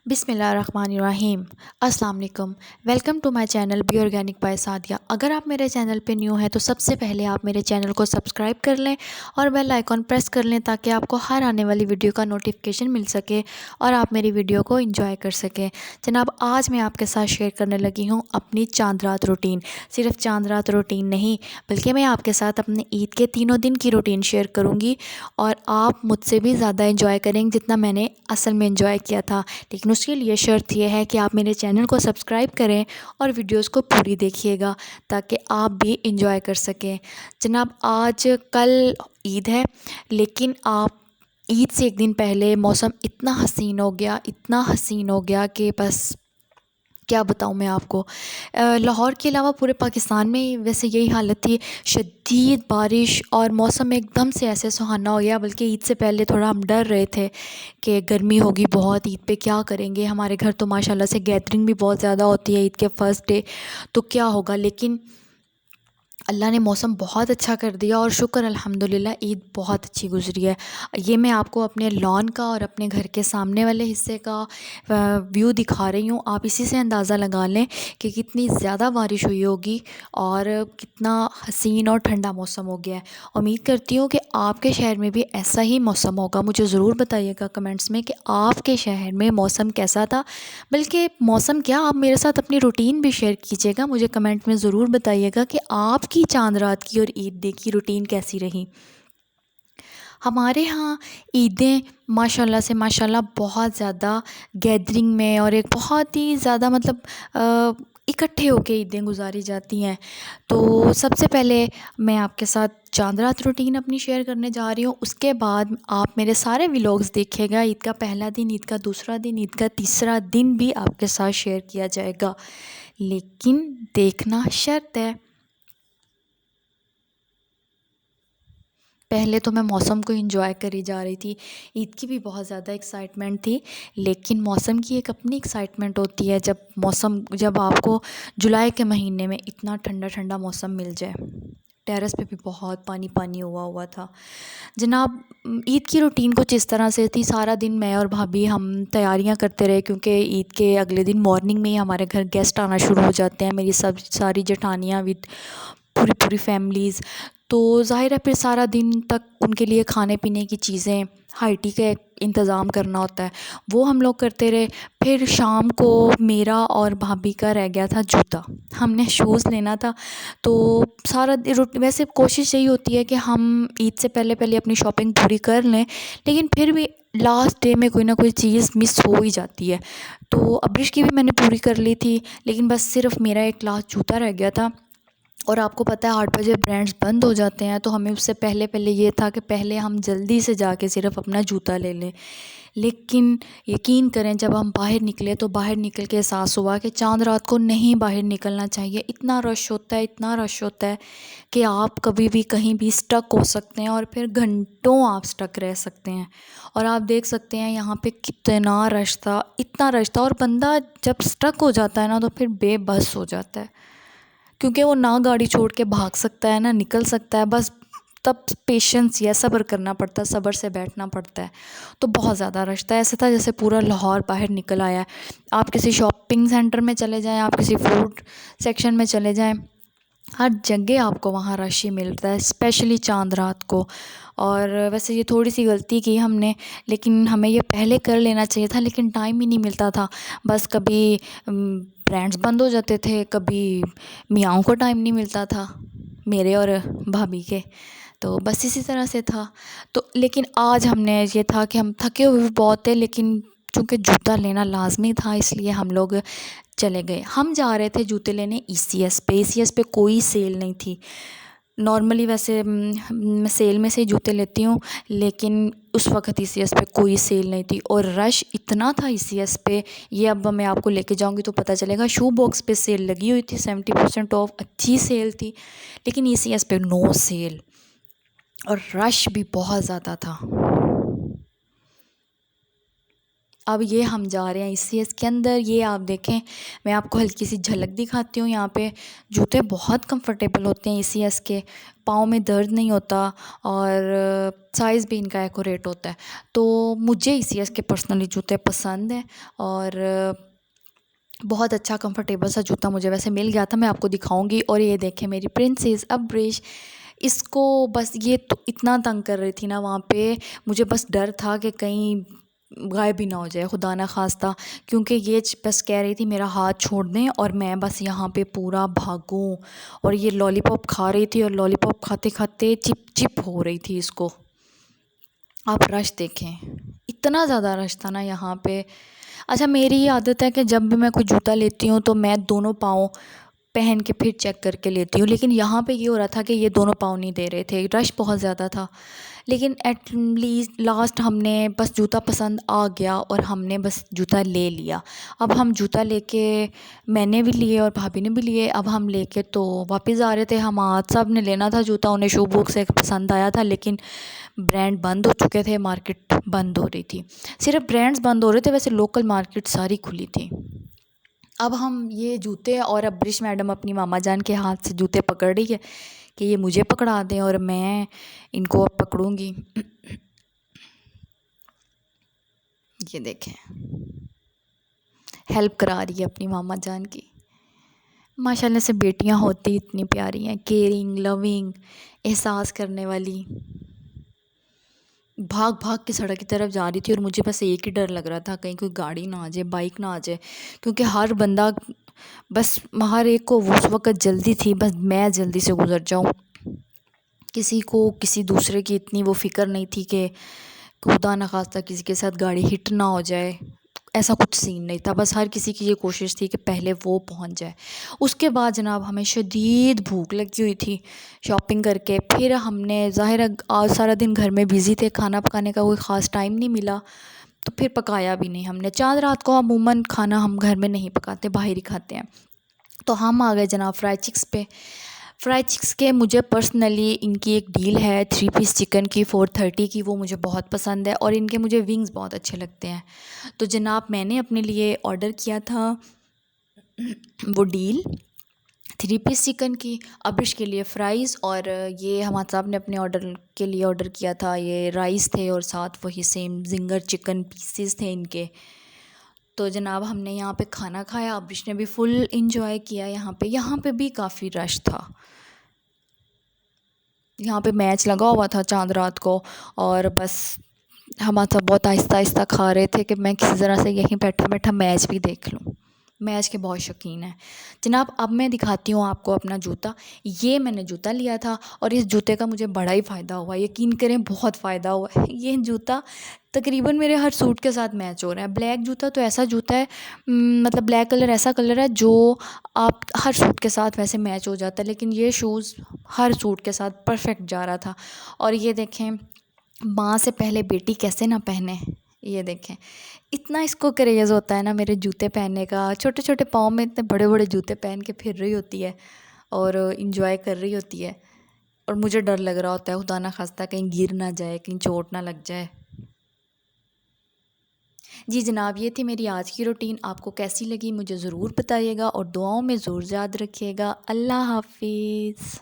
बिस्मिल्लाहिर्रहमानिर्रहीम। अस्सलाम वालेकुम। Welcome to my channel be organic by Sadia. अगर आप मेरे चैनल पे न्यू हैं तो सबसे पहले आप मेरे चैनल को सब्सक्राइब कर लें और बेल आइकॉन प्रेस कर लें ताकि आपको हर आने वाली वीडियो का नोटिफिकेशन मिल सके और आप मेरी वीडियो को एंजॉय कर सकें। जनाब, आज मैं आपके साथ शेयर करने लगी हूँ अपनी चांद रात रूटीन। सिर्फ चांद रात रूटीन नहीं, बल्कि मैं आपके साथ अपने ईद के तीनों दिन की रूटीन शेयर करूँगी और आप मुझसे भी ज़्यादा एंजॉय करेंगे जितना मैंने असल में एंजॉय किया था। लेकिन उसके लिए शर्त यह है कि आप मेरे चैनल को सब्सक्राइब करें और वीडियोस को पूरी देखिएगा ताकि आप भी इंजॉय कर सकें। जनाब, आज कल ईद है, लेकिन आप ईद से एक दिन पहले मौसम इतना हसीन हो गया, इतना हसीन हो गया कि बस क्या बताऊँ मैं आपको। लाहौर के अलावा पूरे पाकिस्तान में वैसे यही हालत थी। शदीद बारिश और मौसम एकदम से ऐसे सुहाना हो गया, बल्कि ईद से पहले थोड़ा हम डर रहे थे कि गर्मी होगी बहुत, ईद पे क्या करेंगे। हमारे घर तो माशाल्लाह से गैदरिंग भी बहुत ज़्यादा होती है ईद के फर्स्ट डे, तो क्या होगा। लेकिन अल्लाह ने मौसम बहुत अच्छा कर दिया और शुक्र अल्हम्दुलिल्लाह ईद बहुत अच्छी गुज़री है। ये मैं आपको अपने लॉन का और अपने घर के सामने वाले हिस्से का व्यू दिखा रही हूँ। आप इसी से अंदाज़ा लगा लें कि कितनी ज़्यादा बारिश हुई होगी और कितना हसीन और ठंडा मौसम हो गया है। उम्मीद करती हूँ कि आपके शहर में भी ऐसा ही मौसम होगा। मुझे ज़रूर बताइएगा कमेंट्स में कि आपके शहर में मौसम कैसा था। बल्कि मौसम क्या, आप मेरे साथ अपनी रूटीन भी शेयर कीजिएगा। मुझे कमेंट में ज़रूर बताइएगा कि आपकी चांद रात की और ईद डे की रूटीन कैसी रही। हमारे यहाँ ईदें माशाल्लाह से माशाल्लाह बहुत ज़्यादा गैदरिंग में और एक बहुत ही ज़्यादा मतलब इकट्ठे होकर ईदें गुजारी जाती हैं। तो सबसे पहले मैं आपके साथ चांद रात रूटीन अपनी शेयर करने जा रही हूँ। उसके बाद आप मेरे सारे व्लॉग्स देखिएगा। ईद का पहला दिन, ईद का दूसरा दिन, ईद का तीसरा दिन भी आपके साथ शेयर किया जाएगा, लेकिन देखना शर्त है। पहले तो मैं मौसम को एंजॉय करी जा रही थी। ईद की भी बहुत ज़्यादा एक्साइटमेंट थी, लेकिन मौसम की एक अपनी एक्साइटमेंट होती है जब आपको जुलाई के महीने में इतना ठंडा ठंडा मौसम मिल जाए। टेरेस पे भी बहुत पानी पानी हुआ हुआ था। जनाब, ईद की रूटीन कुछ इस तरह से थी। सारा दिन मैं और भाभी हम तैयारियां करते रहे, क्योंकि ईद के अगले दिन मॉर्निंग में ही हमारे घर गेस्ट आना शुरू हो जाते हैं। मेरी सब सारी जेठानियाँ विद पूरी पूरी फैमिलीज़। तो ज़ाहिर है फिर सारा दिन तक उनके लिए खाने पीने की चीज़ें, हाई टी का इंतज़ाम करना होता है, वो हम लोग करते रहे। फिर शाम को मेरा और भाभी का रह गया था जूता, हमने शूज़ लेना था। तो वैसे कोशिश यही होती है कि हम ईद से पहले पहले अपनी शॉपिंग पूरी कर लें, लेकिन फिर भी लास्ट डे में कोई ना कोई चीज़ मिस हो ही जाती है। तो अब्रिश की भी मैंने पूरी कर ली थी, लेकिन बस सिर्फ मेरा एक लास्ट जूता रह गया था। और आपको पता है 8 बजे ब्रांड्स बंद हो जाते हैं, तो हमें उससे पहले पहले ये था कि पहले हम जल्दी से जाके सिर्फ अपना जूता ले लें। लेकिन यकीन करें, जब हम बाहर निकले तो बाहर निकल के एहसास हुआ कि चांद रात को नहीं बाहर निकलना चाहिए। इतना रश होता है, इतना रश होता है कि आप कभी भी कहीं भी स्टक हो सकते हैं और फिर घंटों आप स्टक रह सकते हैं। और आप देख सकते हैं यहाँ पे कितना रश था, इतना रश था। और बंदा जब स्टक हो जाता है ना तो फिर बेबस हो जाता है, क्योंकि वो ना गाड़ी छोड़ के भाग सकता है ना निकल सकता है। बस तब पेशेंस या सब्र करना पड़ता है, सब्र से बैठना पड़ता है। तो बहुत ज़्यादा रश था, ऐसा था जैसे पूरा लाहौर बाहर निकल आया है। आप किसी शॉपिंग सेंटर में चले जाएं, आप किसी फूड सेक्शन में चले जाएं, हर जगह आपको वहाँ रश ही मिलता है, स्पेशली चांद रात को। और वैसे ये थोड़ी सी गलती की हमने, लेकिन हमें ये पहले कर लेना चाहिए था, लेकिन टाइम ही नहीं मिलता था। बस कभी ब्रांड्स बंद हो जाते थे, कभी मियाँओं को टाइम नहीं मिलता था, मेरे और भाभी के। तो बस इसी तरह से था। तो लेकिन आज हमने ये था कि हम थके हुए भी बहुत थे, लेकिन चूँकि जूता लेना लाजमी था इसलिए हम लोग चले गए। हम जा रहे थे जूते लेने ईसीएस पे। ईसीएस पे कोई सेल नहीं थी। नॉर्मली वैसे मैं सेल में से ही जूते लेती हूँ, लेकिन उस वक़्त ईसीएस पे कोई सेल नहीं थी और रश इतना था ईसीएस पे। ये अब मैं आपको लेके जाऊँगी तो पता चलेगा। शू बॉक्स पे सेल लगी हुई थी, 70% ऑफ, अच्छी सेल थी, लेकिन ईसीएस पे नो सेल और रश भी बहुत ज़्यादा था। अब ये हम जा रहे हैं ईसीएस के अंदर। ये आप देखें, मैं आपको हल्की सी झलक दिखाती हूँ। यहाँ पे जूते बहुत कंफर्टेबल होते हैं ईसीएस के, पाँव में दर्द नहीं होता और साइज़ भी इनका एक्यूरेट होता है। तो मुझे ईसीएस के पर्सनली जूते पसंद हैं और बहुत अच्छा कंफर्टेबल सा जूता मुझे वैसे मिल गया था, मैं आपको दिखाऊंगी। और ये देखें मेरी प्रिंसेस अब्रिश, इसको बस ये तो इतना तंग कर रही थी ना वहाँ पे, मुझे बस डर था कि कहीं गायब ही ना हो जाए, खुदा ना खास्ता। क्योंकि ये बस कह रही थी मेरा हाथ छोड़ दें और मैं बस यहाँ पे पूरा भागूं। और ये लॉलीपॉप खा रही थी और लॉलीपॉप खाते खाते चिप चिप हो रही थी इसको। आप रश देखें, इतना ज़्यादा रश था ना यहाँ पे। अच्छा, मेरी ये आदत है कि जब भी मैं कोई जूता लेती हूँ तो मैं दोनों पाँव पहन के फिर चेक करके लेती हूँ, लेकिन यहाँ पे ये हो रहा था कि ये दोनों पाँव नहीं दे रहे थे, रश बहुत ज़्यादा था। लेकिन एट लीस्ट लास्ट हमने बस जूता पसंद आ गया और हमने बस जूता ले लिया। अब हम जूता लेके, मैंने भी लिए और भाभी ने भी लिए, अब हम लेके तो वापस आ रहे थे। हम आज साहब ने लेना था जूता, उन्हें शू बुक से पसंद आया था, लेकिन ब्रांड बंद हो चुके थे, मार्केट बंद हो रही थी। सिर्फ ब्रांड्स बंद हो रहे थे, वैसे लोकल मार्केट सारी खुली थी। अब हम ये जूते, और अब ब्रिश मैडम अपनी मामा जान के हाथ से जूते पकड़ रही है कि ये मुझे पकड़ा दें और मैं इनको अब पकड़ूंगी। ये देखें, हेल्प करा रही है अपनी मामा जान की। माशाल्लाह से बेटियां होती इतनी प्यारी हैं, केयरिंग, लविंग, एहसास करने वाली। भाग भाग के सड़क की तरफ जा रही थी और मुझे बस एक ही डर लग रहा था, कहीं कोई गाड़ी ना आ जाए, बाइक ना आ जाए। क्योंकि हर बंदा, बस हर एक को उस वक़्त जल्दी थी, बस मैं जल्दी से गुज़र जाऊँ। किसी को किसी दूसरे की इतनी वो फ़िक्र नहीं थी कि खुदा न खास्ता किसी के साथ गाड़ी हिट ना हो जाए। ऐसा कुछ सीन नहीं था, बस हर किसी की ये कोशिश थी कि पहले वो पहुंच जाए। उसके बाद जनाब हमें शदीद भूख लगी हुई थी शॉपिंग करके। फिर हमने, ज़ाहिर है आज सारा दिन घर में बिज़ी थे, खाना पकाने का कोई ख़ास टाइम नहीं मिला, तो फिर पकाया भी नहीं हमने। चाँद रात को अमूमन खाना हम घर में नहीं पकाते, बाहर ही खाते हैं। तो हम आ गए जनाब फ्राई चिक्स पे। फ्राई चिक्स के मुझे पर्सनली इनकी एक डील है 3 पीस चिकन की 430 की, वो मुझे बहुत पसंद है और इनके मुझे विंग्स बहुत अच्छे लगते हैं। तो जनाब मैंने अपने लिए ऑर्डर किया था वो डील 3 पीस चिकन की, अब्रिश के लिए फ़्राइज़, और ये हमारे साहब ने अपने ऑर्डर के लिए ऑर्डर किया था, ये राइस थे और साथ वही सेम जिंगर चिकन पीसेस थे इनके। तो जनाब हमने यहाँ पे खाना खाया, अब्रिश ने भी फुल इंजॉय किया। यहाँ पे भी काफ़ी रश था। यहाँ पे मैच लगा हुआ था चांद रात को, और बस हम सब बहुत आहिस्ता आहिस्ता खा रहे थे कि मैं किसी तरह से यहीं बैठा बैठा मैच भी देख लूँ। मैच के बहुत शौकीन है जनाब। अब मैं दिखाती हूँ आपको अपना जूता। ये मैंने जूता लिया था और इस जूते का मुझे बड़ा ही फ़ायदा हुआ, यकीन करें बहुत फ़ायदा हुआ है। ये जूता तकरीबन मेरे हर सूट के साथ मैच हो रहा है। ब्लैक जूता तो ऐसा जूता है, मतलब ब्लैक कलर ऐसा कलर है जो आप हर सूट के साथ वैसे मैच हो जाता है, लेकिन ये शूज़ हर सूट के साथ परफेक्ट जा रहा था। और ये देखें, माँ से पहले बेटी कैसे ना पहने। ये देखें, इतना इसको क्रेज़ होता है ना मेरे जूते पहनने का। छोटे छोटे पाँव में इतने बड़े बड़े जूते पहन के फिर रही होती है और इंजॉय कर रही होती है। और मुझे डर लग रहा होता है खुदा ना खास्ता कहीं गिर ना जाए, कहीं चोट ना लग जाए। जी जनाब, ये थी मेरी आज की रूटीन। आपको कैसी लगी मुझे ज़रूर बताइएगा और दुआओं में ज़रूर याद रखिएगा। अल्लाह हाफिज़।